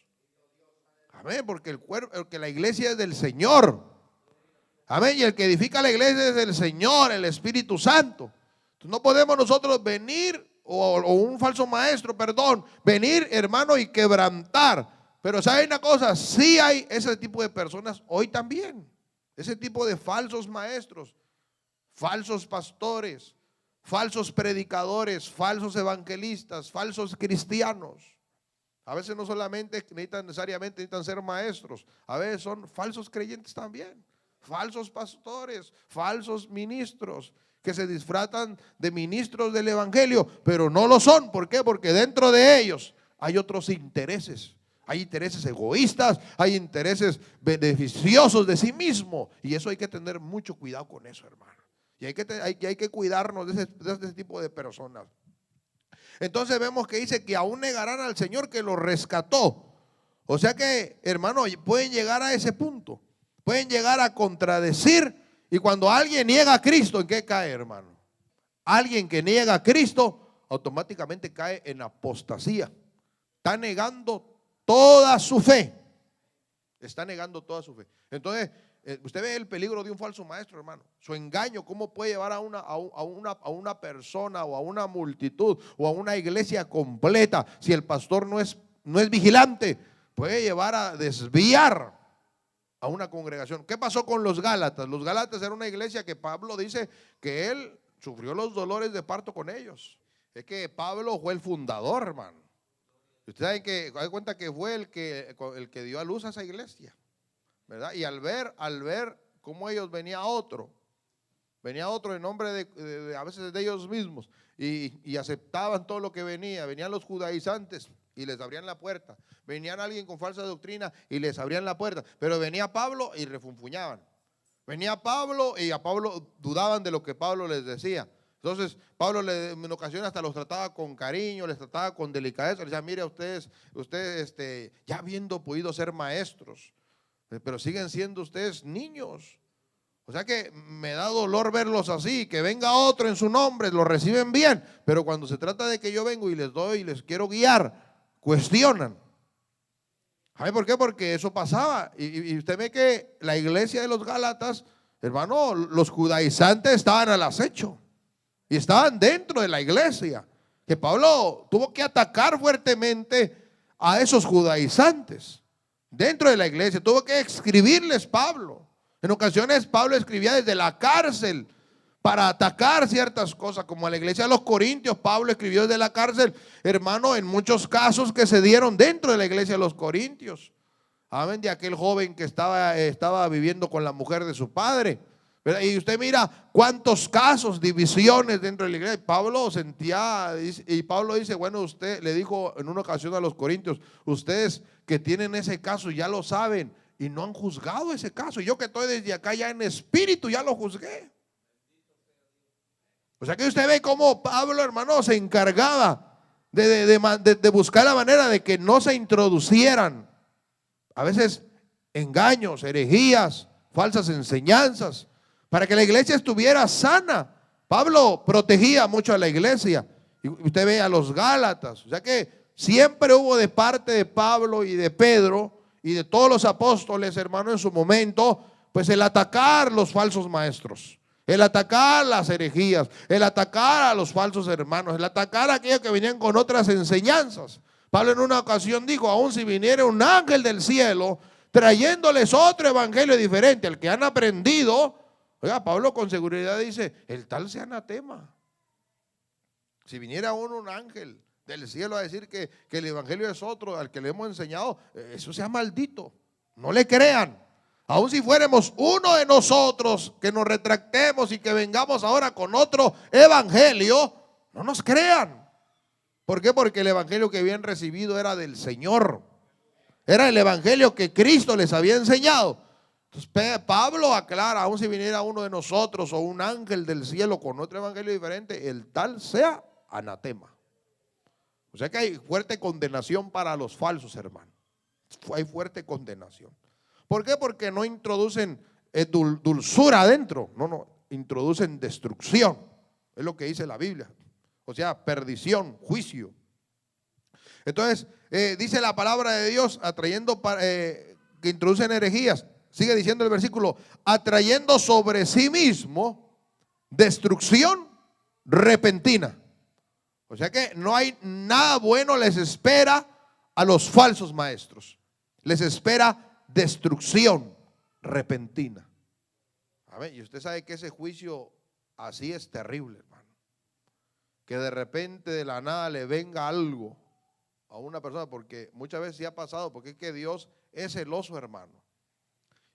Amén, porque la iglesia es del Señor. Amén, y el que edifica la iglesia es el Señor, el Espíritu Santo. Entonces no podemos nosotros venir, o un falso maestro, venir, hermano, y quebrantar. Pero ¿sabe una cosa? Sí hay ese tipo de personas hoy también. Ese tipo de falsos maestros, falsos pastores, falsos predicadores, falsos evangelistas, falsos cristianos. A veces no solamente necesariamente necesitan ser maestros, a veces son falsos creyentes también, falsos pastores, falsos ministros que se disfrazan de ministros del evangelio, pero no lo son. ¿Por qué? Porque dentro de ellos hay otros intereses. Hay intereses egoístas, hay intereses beneficiosos de sí mismo, y eso hay que tener mucho cuidado con eso, hermano. Y hay que cuidarnos de ese tipo de personas. Entonces vemos que dice que aún negarán al Señor que los rescató. O sea que, hermano, pueden llegar a ese punto. Pueden llegar a contradecir. Y cuando alguien niega a Cristo, ¿en qué cae, hermano? Alguien que niega a Cristo automáticamente cae en apostasía. Está negando toda su fe. Está negando toda su fe. Entonces, usted ve el peligro de un falso maestro, hermano. Su engaño, cómo puede llevar a una persona o a una multitud o a una iglesia completa. Si el pastor no es vigilante, puede llevar a desviar a una congregación. ¿Qué pasó con los Gálatas? Los Gálatas era una iglesia que Pablo dice que él sufrió los dolores de parto con ellos. Es que Pablo fue el fundador, hermano. Usted sabe que, hay cuenta que fue el que dio a luz a esa iglesia, ¿verdad? Y al ver cómo ellos venía otro en nombre de a veces de ellos mismos y aceptaban todo lo que venían los judaizantes y les abrían la puerta. Venían alguien con falsa doctrina y les abrían la puerta. Pero venía Pablo y refunfuñaban. Venía Pablo y a Pablo dudaban de lo que Pablo les decía. Entonces Pablo en ocasiones hasta los trataba con cariño, les trataba con delicadeza. Les decía, mire, ustedes ya habiendo podido ser maestros, pero siguen siendo ustedes niños. O sea que me da dolor verlos así, que venga otro en su nombre, lo reciben bien, pero cuando se trata de que yo vengo y les doy y les quiero guiar, cuestionan. ¿Sabe por qué? Porque eso pasaba. Y usted ve que la iglesia de los Gálatas, hermano, los judaizantes estaban al acecho y estaban dentro de la iglesia. Que Pablo tuvo que atacar fuertemente a esos judaizantes dentro de la iglesia. Tuvo que escribirles Pablo. En ocasiones Pablo escribía desde la cárcel para atacar ciertas cosas, como a la iglesia de los Corintios. Pablo escribió desde la cárcel, hermano, en muchos casos que se dieron dentro de la iglesia de los Corintios. Amén, de aquel joven que estaba viviendo con la mujer de su padre. Y usted mira cuántos casos, divisiones dentro de la iglesia. Pablo sentía, y Pablo dice, bueno, usted le dijo en una ocasión a los Corintios, ustedes que tienen ese caso ya lo saben y no han juzgado ese caso. Y yo que estoy desde acá ya en espíritu ya lo juzgué. O sea que usted ve cómo Pablo, hermano, se encargaba de buscar la manera de que no se introducieran a veces engaños, herejías, falsas enseñanzas, para que la iglesia estuviera sana. Pablo protegía mucho a la iglesia. Y usted ve a los Gálatas. O sea que siempre hubo de parte de Pablo y de Pedro y de todos los apóstoles, hermano, en su momento, pues el atacar los falsos maestros, el atacar las herejías, el atacar a los falsos hermanos, el atacar a aquellos que venían con otras enseñanzas. Pablo en una ocasión dijo, aun si viniera un ángel del cielo trayéndoles otro evangelio diferente al que han aprendido, oiga, Pablo con seguridad dice, el tal sea anatema. Si viniera un ángel del cielo a decir que el evangelio es otro al que le hemos enseñado, eso sea maldito. No le crean. Aun si fuéramos uno de nosotros que nos retractemos y que vengamos ahora con otro evangelio, no nos crean. ¿Por qué? Porque el evangelio que habían recibido era del Señor. Era el evangelio que Cristo les había enseñado. Entonces Pablo aclara, aun si viniera uno de nosotros o un ángel del cielo con otro evangelio diferente, el tal sea anatema. O sea que hay fuerte condenación para los falsos, hermanos. Hay fuerte condenación. ¿Por qué? Porque no introducen dulzura adentro. No, introducen destrucción. Es lo que dice la Biblia. O sea, perdición, juicio. Entonces, dice la palabra de Dios, atrayendo que introducen herejías. Sigue diciendo el versículo, atrayendo sobre sí mismo destrucción repentina. O sea que no hay nada bueno les espera a los falsos maestros. Les espera destrucción repentina. A ver, y usted sabe que ese juicio así es terrible, hermano. Que de repente de la nada le venga algo a una persona, porque muchas veces sí ha pasado, porque es que Dios es celoso, hermano.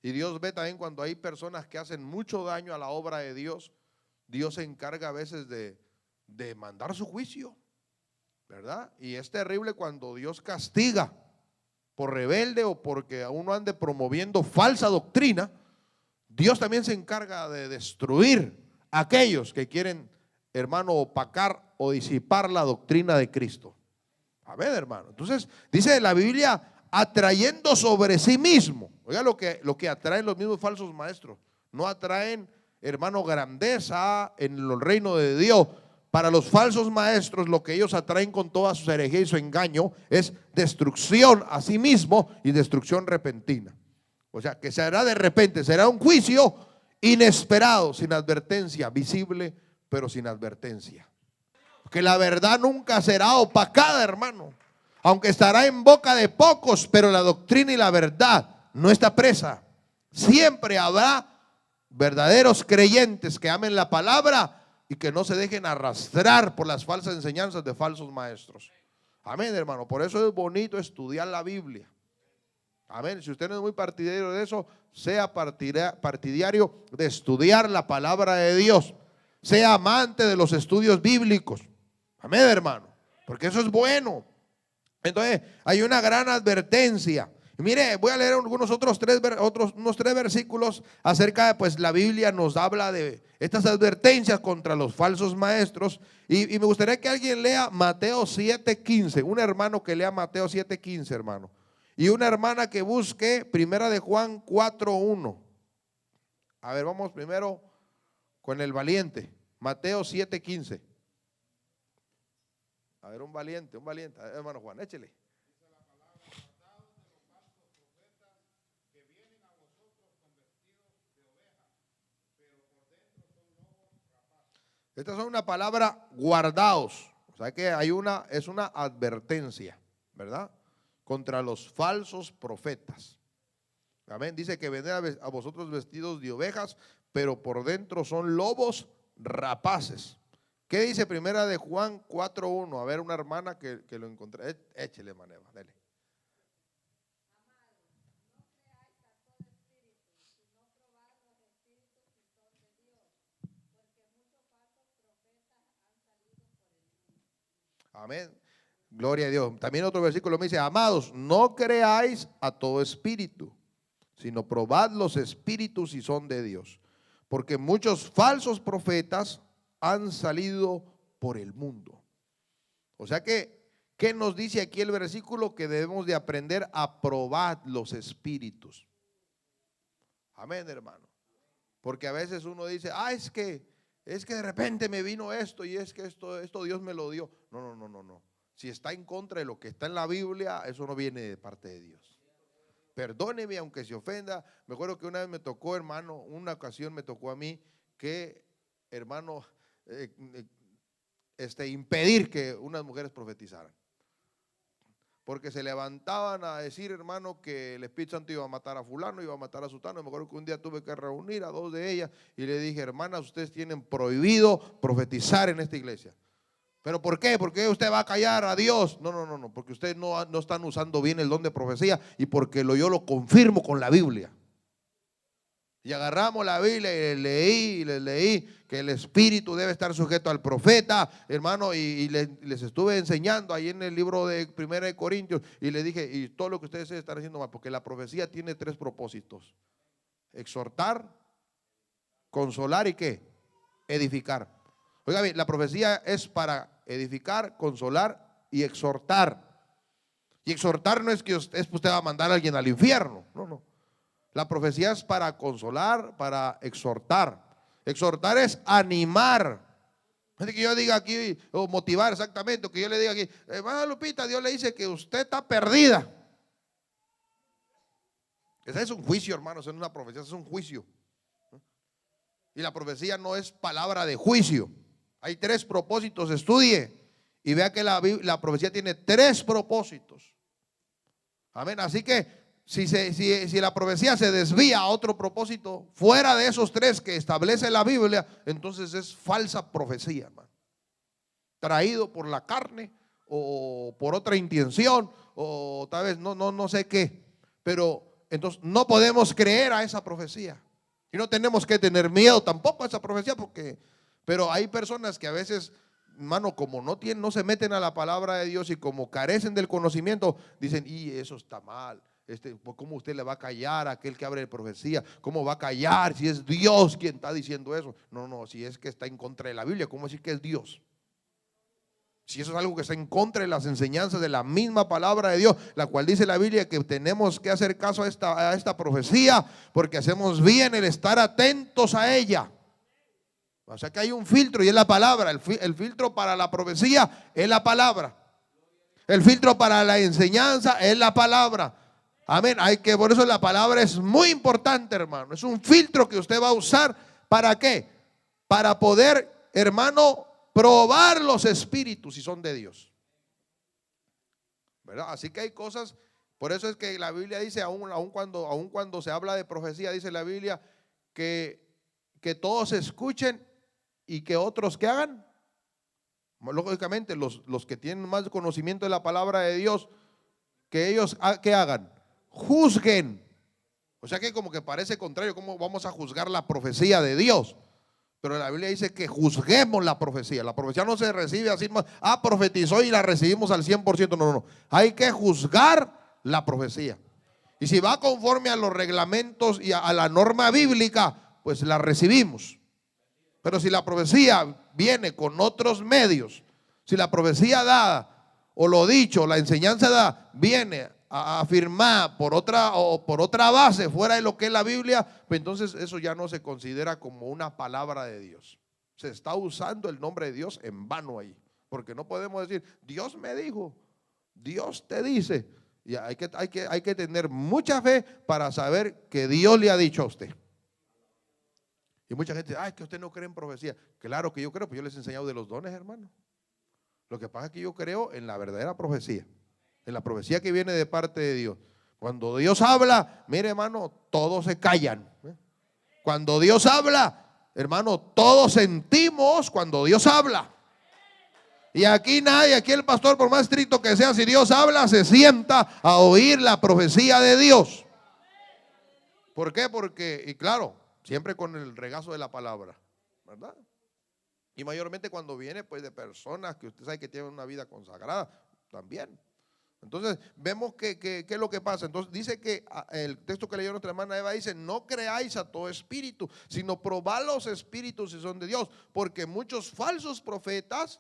Y Dios ve también cuando hay personas que hacen mucho daño a la obra de Dios, Dios se encarga a veces de mandar su juicio, ¿verdad? Y es terrible cuando Dios castiga por rebelde o porque a uno ande promoviendo falsa doctrina. Dios también se encarga de destruir a aquellos que quieren, hermano, opacar o disipar la doctrina de Cristo. A ver, hermano, entonces dice la Biblia, atrayendo sobre sí mismo. Oiga lo que atraen los mismos falsos maestros. No atraen, hermano, grandeza en el reino de Dios. Para los falsos maestros, lo que ellos atraen con toda su herejía y su engaño es destrucción a sí mismo y destrucción repentina. O sea, que será de repente, será un juicio inesperado, sin advertencia, visible, pero sin advertencia. Porque la verdad nunca será opacada, hermano. Aunque estará en boca de pocos, pero la doctrina y la verdad no está presa. Siempre habrá verdaderos creyentes que amen la palabra y que no se dejen arrastrar por las falsas enseñanzas de falsos maestros. Amén, hermano. Por eso es bonito estudiar la Biblia. Amén. Si usted no es muy partidario de eso, sea partidario de estudiar la palabra de Dios. Sea amante de los estudios bíblicos. Amén, hermano. Porque eso es bueno. Entonces, hay una gran advertencia. Y mire, voy a leer unos tres versículos acerca de, pues la Biblia nos habla de estas advertencias contra los falsos maestros. Y me gustaría que alguien lea Mateo 7:15, un hermano que lea Mateo 7:15, hermano. Y una hermana que busque Primera de Juan 4:1. A ver, vamos primero con el valiente. Mateo 7:15. A ver, un valiente, hermano Juan, échele. Esta es una palabra, guardaos. O sea que es una advertencia, ¿verdad? Contra los falsos profetas. Amén. Dice que vendrán a vosotros vestidos de ovejas, pero por dentro son lobos rapaces. ¿Qué dice Primera de Juan 4:1? A ver, una hermana que lo encontré. Échele, maneva, dele. Amén. Gloria a Dios. También otro versículo me dice: amados, no creáis a todo espíritu, sino probad los espíritus si son de Dios, porque muchos falsos profetas han salido por el mundo. O sea que, ¿qué nos dice aquí el versículo? Que debemos de aprender a probar los espíritus. Amén, hermano. Porque a veces uno dice, es que de repente me vino esto y es que esto Dios me lo dio. No. Si está en contra de lo que está en la Biblia, eso no viene de parte de Dios. Perdóneme aunque se ofenda. Me acuerdo que una vez me tocó, hermano, una ocasión me tocó a mí que, hermano, impedir que unas mujeres profetizaran. Porque se levantaban a decir, hermano, que el Espíritu Santo iba a matar a fulano, iba a matar a sutano. Me acuerdo que un día tuve que reunir a dos de ellas y le dije, hermanas, ustedes tienen prohibido profetizar en esta iglesia. ¿Pero por qué? ¿Por qué usted va a callar a Dios? No, porque ustedes no están usando bien el don de profecía y porque yo lo confirmo con la Biblia. Y agarramos la Biblia y les leí que el espíritu debe estar sujeto al profeta, hermano, y les estuve enseñando ahí en el libro de 1 Corintios y les dije, y todo lo que ustedes están haciendo mal, porque la profecía tiene tres propósitos: exhortar, consolar y ¿qué? Edificar. Oiga bien, la profecía es para edificar, consolar y exhortar. Y exhortar no es que usted va a mandar a alguien al infierno, no. La profecía es para consolar, para exhortar. Exhortar es animar. Es que yo diga aquí, o motivar exactamente, que yo le diga aquí, hermana Lupita, Dios le dice que usted está perdida. Ese es un juicio, hermano, eso no es una profecía, es un juicio. Y la profecía no es palabra de juicio. Hay tres propósitos, estudie y vea que la profecía tiene tres propósitos. Amén, así que si la profecía se desvía a otro propósito fuera de esos tres que establece la Biblia, entonces es falsa profecía, hermano. Traído por la carne o por otra intención o tal vez no sé qué. Pero entonces no podemos creer a esa profecía. Y no tenemos que tener miedo tampoco a esa profecía pero hay personas que a veces, hermano, como no se meten a la palabra de Dios y como carecen del conocimiento, dicen, y eso está mal. ¿Cómo usted le va a callar a aquel que abre profecía? ¿Cómo va a callar si es Dios quien está diciendo eso? No, si es que está en contra de la Biblia, ¿cómo decir que es Dios? Si eso es algo que está en contra de las enseñanzas de la misma palabra de Dios, la cual dice la Biblia que tenemos que hacer caso a esta profecía, porque hacemos bien el estar atentos a ella. O sea que hay un filtro y es la palabra. El filtro para la profecía es la palabra. El filtro para la enseñanza es la palabra. Amén. Por eso la palabra es muy importante, hermano. Es un filtro que usted va a usar. ¿Para qué? Para poder, hermano, probar los espíritus si son de Dios, ¿verdad? Así que hay cosas. Por eso es que la Biblia dice, aun cuando se habla de profecía, dice la Biblia que todos escuchen y que otros que hagan. Lógicamente los que tienen más conocimiento de la palabra de Dios, que ellos que hagan, juzguen. O sea que como que parece contrario, ¿cómo vamos a juzgar la profecía de Dios? Pero la Biblia dice que juzguemos la profecía. La profecía no se recibe así, profetizó y la recibimos al 100%. No, no, no. Hay que juzgar la profecía. Y si va conforme a los reglamentos y a la norma bíblica, pues la recibimos. Pero si la profecía viene con otros medios, si la profecía dada o lo dicho, la enseñanza dada viene a afirmar por otra base fuera de lo que es la Biblia, pues entonces eso ya no se considera como una palabra de Dios. Se está usando el nombre de Dios en vano ahí, porque no podemos decir Dios me dijo, Dios te dice. Y hay que tener mucha fe para saber que Dios le ha dicho a usted. Y mucha gente dice, que usted no cree en profecía. Claro que yo creo, pues yo les he enseñado de los dones, hermano. Lo que pasa es que yo creo en la verdadera profecía, en la profecía que viene de parte de Dios. Cuando Dios habla, mire, hermano, todos se callan. Cuando Dios habla, hermano, todos sentimos cuando Dios habla. Y aquí nadie, aquí el pastor, por más estricto que sea, si Dios habla, se sienta a oír la profecía de Dios. ¿Por qué? Porque, y claro, siempre con el regazo de la palabra, ¿verdad? Y mayormente cuando viene pues de personas que usted sabe que tienen una vida consagrada también. Entonces vemos que es lo que pasa. Entonces dice que el texto que leyó nuestra hermana Eva dice, no creáis a todo espíritu, sino probad los espíritus si son de Dios, porque muchos falsos profetas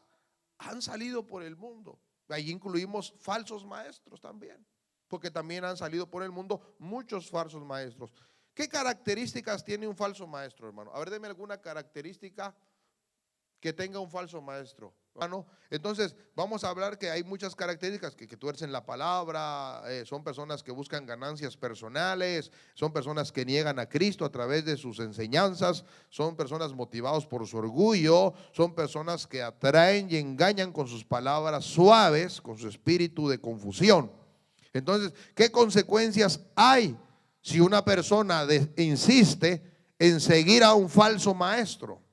han salido por el mundo. Ahí incluimos falsos maestros también, porque también han salido por el mundo muchos falsos maestros. ¿Qué características tiene un falso maestro, hermano? A ver, deme alguna característica que tenga un falso maestro. Bueno, entonces vamos a hablar que hay muchas características que tuercen la palabra, son personas que buscan ganancias personales, son personas que niegan a Cristo a través de sus enseñanzas, son personas motivados por su orgullo, son personas que atraen y engañan con sus palabras suaves, con su espíritu de confusión. Entonces, ¿qué consecuencias hay si una persona insiste en seguir a un falso maestro?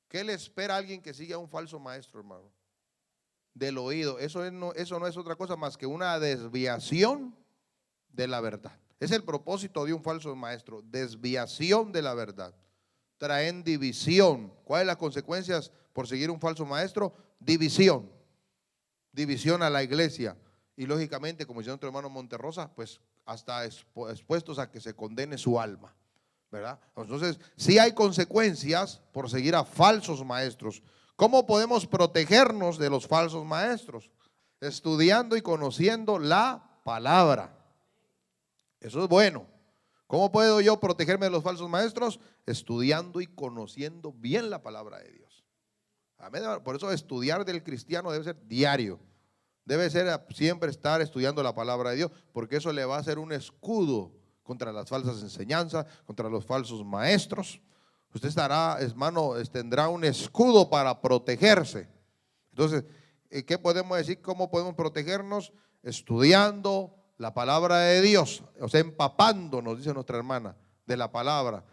¿Qué le espera a alguien que sigue a un falso maestro, hermano? Del oído. Eso no es otra cosa más que una desviación de la verdad. Es el propósito de un falso maestro, desviación de la verdad. Traen división. ¿Cuáles son las consecuencias por seguir un falso maestro? División. División a la iglesia. Y lógicamente, como dice nuestro hermano Monterrosa, pues hasta expuestos a que se condene su alma, ¿verdad? Entonces, sí hay consecuencias por seguir a falsos maestros. ¿Cómo podemos protegernos de los falsos maestros? Estudiando y conociendo la palabra. Eso es bueno. ¿Cómo puedo yo protegerme de los falsos maestros? Estudiando y conociendo bien la palabra de Dios. Amén. Por eso estudiar del cristiano debe ser diario. Debe ser siempre estar estudiando la palabra de Dios, porque eso le va a ser un escudo contra las falsas enseñanzas, contra los falsos maestros. Usted estará, hermano, tendrá un escudo para protegerse. Entonces, ¿qué podemos decir? ¿Cómo podemos protegernos? Estudiando la palabra de Dios, o sea, empapándonos, dice nuestra hermana, de la palabra.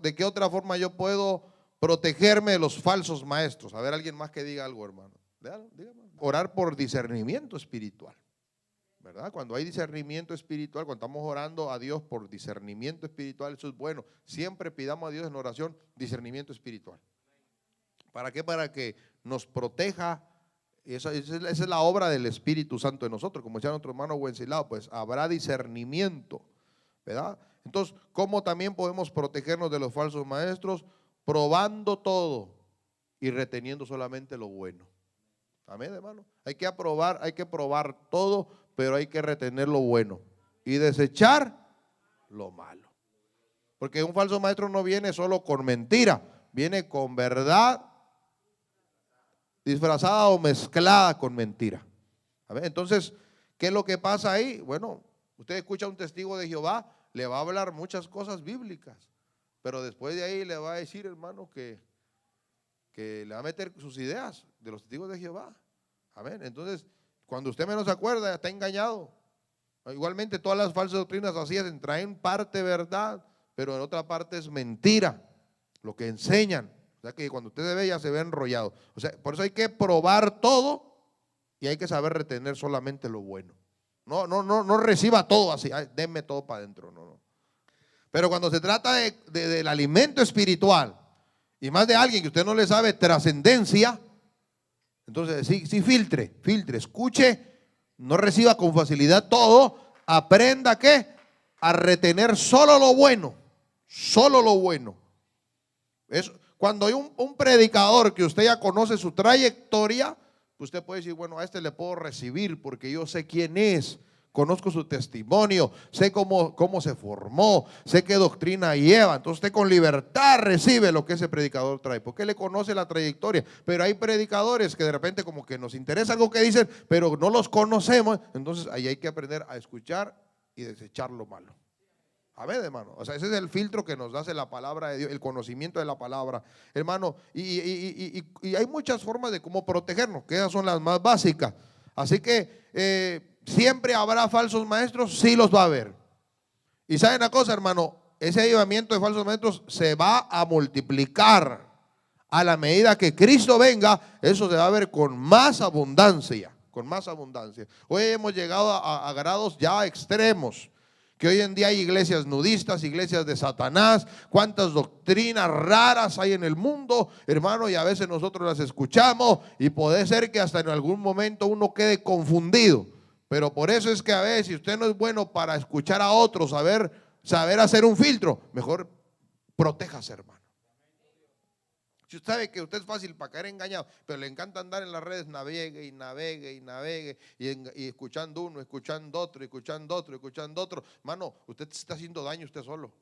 ¿De qué otra forma yo puedo protegerme de los falsos maestros? A ver, alguien más que diga algo, hermano. Dígame. Orar por discernimiento espiritual, ¿verdad? Cuando hay discernimiento espiritual, cuando estamos orando a Dios por discernimiento espiritual, eso es bueno. Siempre pidamos a Dios en oración discernimiento espiritual. ¿Para qué? Para que nos proteja. Esa es la obra del Espíritu Santo en nosotros. Como decía nuestro hermano Wenceslao, pues habrá discernimiento, ¿verdad? Entonces, ¿cómo también podemos protegernos de los falsos maestros? Probando todo y reteniendo solamente lo bueno. Amén, hermano. Hay que probar todo, pero hay que retener lo bueno y desechar lo malo. Porque un falso maestro no viene solo con mentira, viene con verdad disfrazada o mezclada con mentira. Amén. Entonces, ¿qué es lo que pasa ahí? Bueno, usted escucha a un testigo de Jehová, le va a hablar muchas cosas bíblicas, pero después de ahí le va a decir, hermano, que le va a meter sus ideas de los testigos de Jehová. Amén. Entonces, cuando usted menos se acuerda, está engañado. Igualmente, todas las falsas doctrinas así traen parte verdad, pero en otra parte es mentira lo que enseñan. O sea que cuando usted ve ya se ve enrollado. O sea, por eso hay que probar todo y hay que saber retener solamente lo bueno. No reciba todo así, denme todo para adentro. No. Pero cuando se trata del alimento espiritual y más de alguien que usted no le sabe trascendencia, entonces sí filtre, escuche, no reciba con facilidad todo, aprenda ¿qué? A retener solo lo bueno, solo lo bueno. Es, cuando hay un predicador que usted ya conoce su trayectoria, usted puede decir, bueno, a este le puedo recibir porque yo sé quién es, conozco su testimonio, sé cómo se formó, sé qué doctrina lleva. Entonces usted con libertad recibe lo que ese predicador trae, porque le conoce la trayectoria. Pero hay predicadores que de repente como que nos interesa algo que dicen, pero no los conocemos. Entonces ahí hay que aprender a escuchar y desechar lo malo. A ver, hermano, o sea, ese es el filtro que nos hace la palabra de Dios, el conocimiento de la palabra, hermano. Y hay muchas formas de cómo protegernos, que esas son las más básicas. Así que siempre habrá falsos maestros, sí los va a haber. Y saben una cosa, hermano, ese avivamiento de falsos maestros se va a multiplicar a la medida que Cristo venga. Eso se va a ver con más abundancia, con más abundancia. Hoy hemos llegado a grados ya extremos, que hoy en día hay iglesias nudistas, iglesias de Satanás, cuántas doctrinas raras hay en el mundo, hermano, y a veces nosotros las escuchamos y puede ser que hasta en algún momento uno quede confundido. Pero por eso es que a veces, si usted no es bueno para escuchar a otros, saber hacer un filtro, mejor protéjase, hermano. Si usted sabe que usted es fácil para caer engañado, pero le encanta andar en las redes, navegue y escuchando uno, escuchando otro, hermano, usted se está haciendo daño usted solo.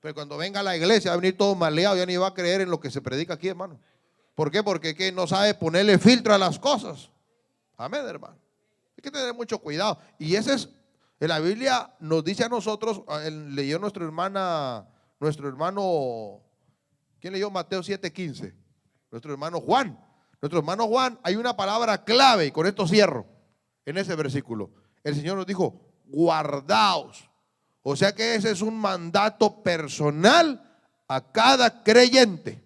Pero cuando venga a la iglesia va a venir todo maleado, ya ni va a creer en lo que se predica aquí, hermano. ¿Por qué? Porque ¿qué? No sabe ponerle filtro a las cosas. Amén, hermano. Hay que tener mucho cuidado. Y ese es, en la Biblia nos dice a nosotros, leyó nuestro hermano, ¿quién leyó Mateo 7:15? Nuestro hermano Juan. Nuestro hermano Juan, hay una palabra clave, y con esto cierro, en ese versículo. El Señor nos dijo, guardaos. O sea que ese es un mandato personal a cada creyente.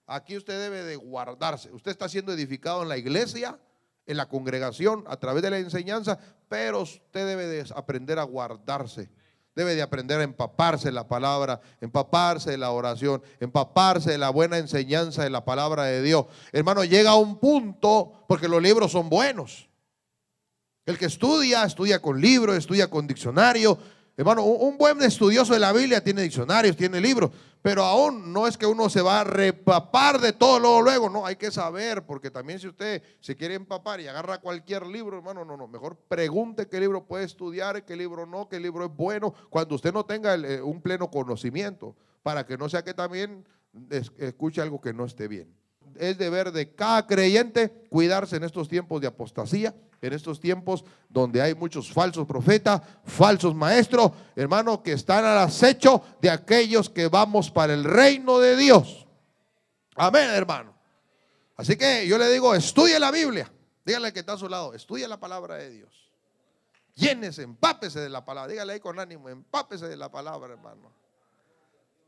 Aquí usted debe de guardarse. Usted está siendo edificado en la iglesia, en la congregación, a través de la enseñanza, pero usted debe de aprender a guardarse. Debe de aprender a empaparse de la palabra, empaparse de la oración, empaparse de la buena enseñanza de la palabra de Dios. Hermano, llega a un punto, porque los libros son buenos. El que estudia con libros, estudia con diccionario. Hermano, un buen estudioso de la Biblia tiene diccionarios, tiene libros, pero aún no es que uno se va a repapar de todo luego, no, hay que saber, porque también si usted se quiere empapar y agarra cualquier libro, hermano, no, mejor pregunte qué libro puede estudiar, qué libro no, qué libro es bueno, cuando usted no tenga un pleno conocimiento, para que no sea que también escuche algo que no esté bien. Es deber de cada creyente cuidarse en estos tiempos de apostasía, en estos tiempos donde hay muchos falsos profetas, falsos maestros, hermano, que están al acecho de aquellos que vamos para el reino de Dios. Amén, hermano. Así que yo le digo, estudie la Biblia. Dígale que está a su lado, estudie la palabra de Dios. Llénese, empápese de la palabra. Dígale ahí con ánimo, empápese de la palabra, hermano.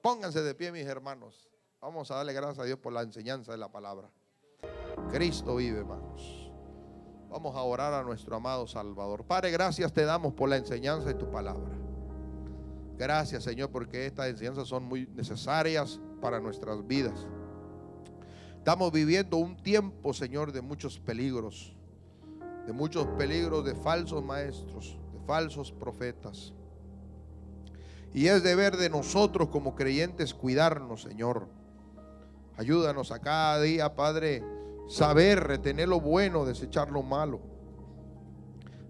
Pónganse de pie, mis hermanos. Vamos a darle gracias a Dios por la enseñanza de la palabra. Cristo vive, hermanos. Vamos a orar a nuestro amado Salvador. Padre, gracias te damos por la enseñanza de tu palabra. Gracias, Señor, porque estas enseñanzas son muy necesarias para nuestras vidas. Estamos viviendo un tiempo, Señor, de muchos peligros. De falsos maestros, de falsos profetas. Y es deber de nosotros como creyentes cuidarnos, Señor. Ayúdanos a cada día, Padre, saber retener lo bueno, desechar lo malo.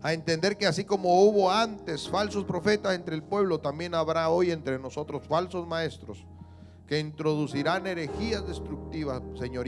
A entender que así como hubo antes falsos profetas entre el pueblo, también habrá hoy entre nosotros falsos maestros que introducirán herejías destructivas, Señor.